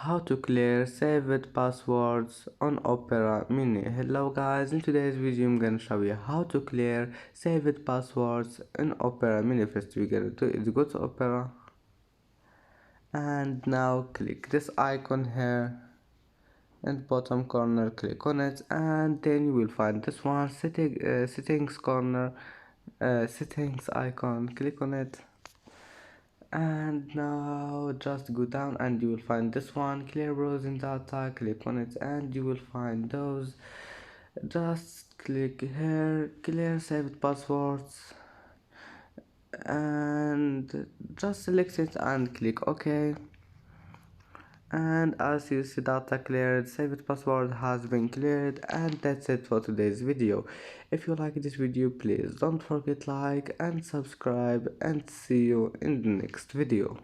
how to clear saved passwords on Opera Mini. Hello guys, in today's video I'm gonna show you how to clear saved passwords in Opera Mini. First we're gonna do is go to Opera and now click this icon here in bottom corner, click on it and then you will find this one settings corner, settings icon, click on it. And now just go down and you will find this one, clear browsing data, click on it and you will find those. Just click here, clear saved passwords, and just select it and click OK. And as you see, data cleared, saved password has been cleared, and that's it for today's video. If you like this video, please don't forget like and subscribe, and see you in the next video.